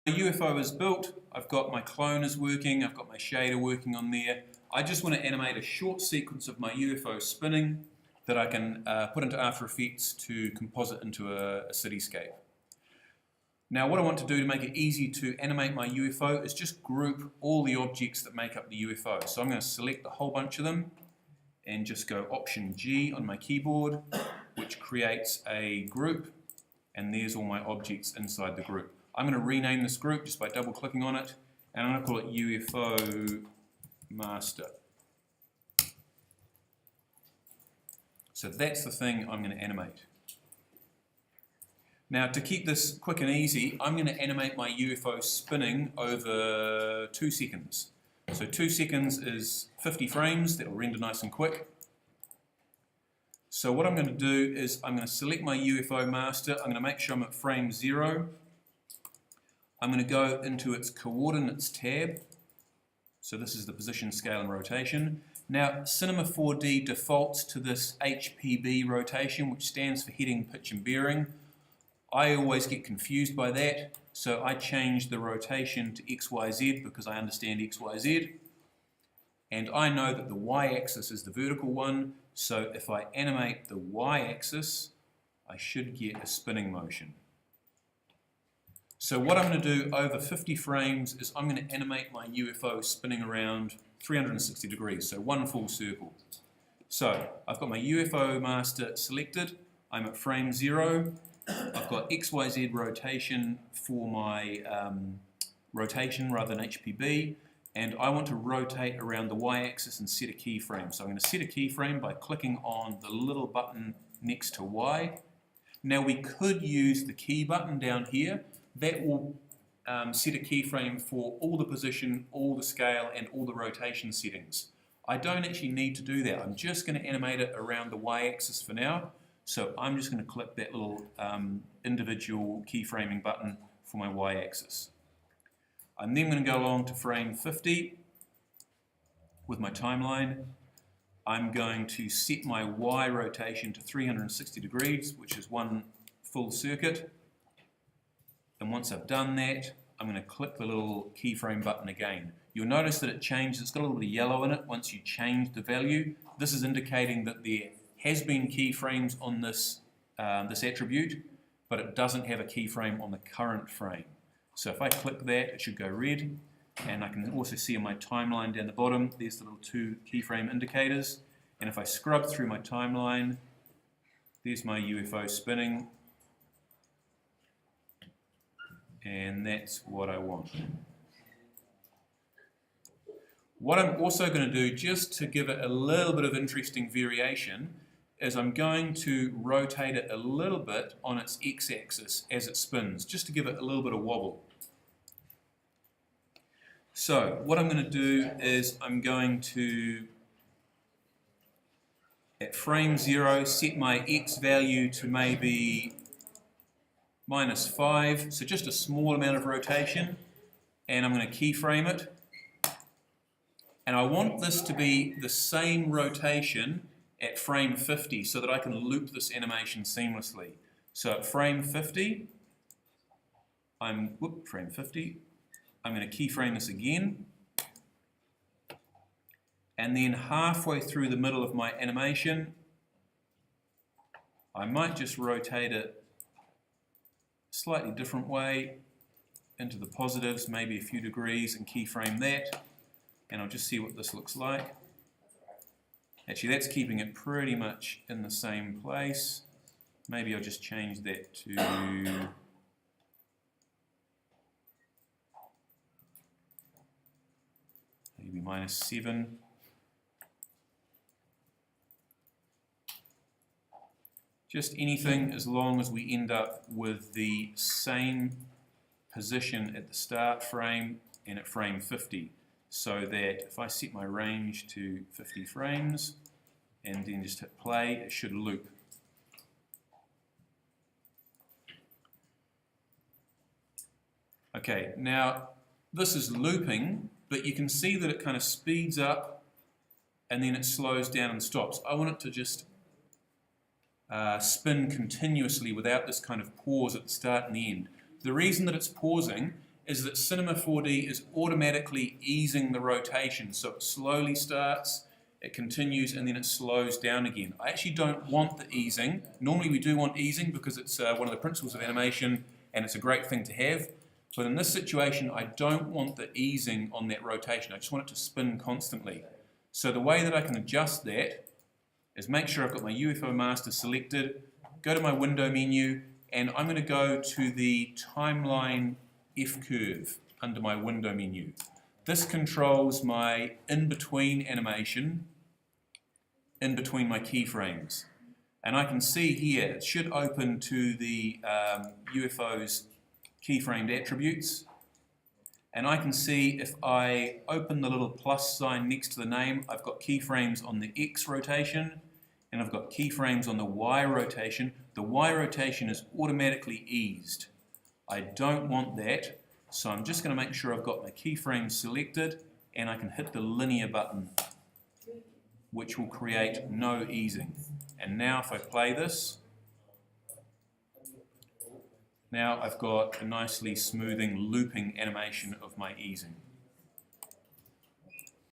The UFO is built, I've got my cloners working, I've got my shader working on there. I just want to animate a short sequence of my UFO spinning that I can put into After Effects to composite into a cityscape. Now what I want to do to make it easy to animate my UFO is just group all the objects that make up the UFO. So I'm going to select a whole bunch of them and just go Option G on my keyboard, which creates a group, and there's all my objects inside the group. I'm going to rename this group just by double clicking on it, and I'm going to call it UFO Master. So that's the thing I'm going to animate. Now to keep this quick and easy, I'm going to animate my UFO spinning over 2 seconds. So 2 seconds is 50 frames, that will render nice and quick. So what I'm going to do is I'm going to select my UFO master, I'm going to make sure I'm at frame 0. I'm going to go into its coordinates tab. So this is the position, scale and rotation. Now Cinema 4D defaults to this HPB rotation, which stands for heading, pitch and bearing. I always get confused by that, so I change the rotation to XYZ because I understand XYZ. And I know that the Y-axis is the vertical one, so if I animate the Y-axis, I should get a spinning motion. So what I'm going to do over 50 frames is I'm going to animate my UFO spinning around 360 degrees, so one full circle. So I've got my UFO master selected, I'm at frame 0, I've got XYZ rotation for my rotation rather than HPB, and I want to rotate around the Y-axis and set a keyframe. So I'm going to set a keyframe by clicking on the little button next to Y. Now we could use the key button down here. That will set a keyframe for all the position, all the scale and all the rotation settings. I don't actually need to do that. I'm just going to animate it around the Y-axis for now. So I'm just going to click that little individual keyframing button for my Y-axis. I'm then going to go along to frame 50 with my timeline. I'm going to set my Y rotation to 360 degrees, which is one full circuit. And once I've done that, I'm going to click the little keyframe button again. You'll notice that it changes, it's got a little bit of yellow in it once you change the value. This is indicating that there has been keyframes on this, this attribute, but it doesn't have a keyframe on the current frame. So if I click that, it should go red, and I can also see on my timeline down the bottom, there's the little 2 keyframe indicators. And if I scrub through my timeline, there's my UFO spinning, and that's what I want. What I'm also going to do, just to give it a little bit of interesting variation, is I'm going to rotate it a little bit on its x-axis as it spins, just to give it a little bit of wobble. So what I'm going to do is I'm going to, at frame 0, set my x value to maybe -5, so just a small amount of rotation, and I'm going to keyframe it. And I want this to be the same rotation at frame 50 so that I can loop this animation seamlessly. So at frame 50, I'm going to keyframe this again, and then halfway through the middle of my animation, I might just rotate it a slightly different way into the positives, maybe a few degrees, and keyframe that, and I'll just see what this looks like. Actually, that's keeping it pretty much in the same place. Maybe I'll just change that to maybe -7. Just anything as long as we end up with the same position at the start frame and at frame 50. So that if I set my range to 50 frames and then just hit play, it should loop. Okay, now this is looping, but you can see that it kind of speeds up and then it slows down and stops. I want it to just spin continuously without this kind of pause at the start and the end. The reason that it's pausing is that Cinema 4D is automatically easing the rotation. So it slowly starts, it continues, and then it slows down again. I actually don't want the easing. Normally we do want easing because it's one of the principles of animation and it's a great thing to have. But in this situation, I don't want the easing on that rotation. I just want it to spin constantly. So the way that I can adjust that is make sure I've got my UFO master selected, go to my window menu, and I'm going to go to the timeline F-curve under my window menu. This controls my in-between animation, in between my keyframes. And I can see here, it should open to the UFO's keyframed attributes. And I can see if I open the little plus sign next to the name, I've got keyframes on the X rotation, and I've got keyframes on the Y rotation. The Y rotation is automatically eased. I don't want that, so I'm just going to make sure I've got my keyframes selected, and I can hit the linear button, which will create no easing. And now if I play this, now I've got a nicely smoothing, looping animation of my easing.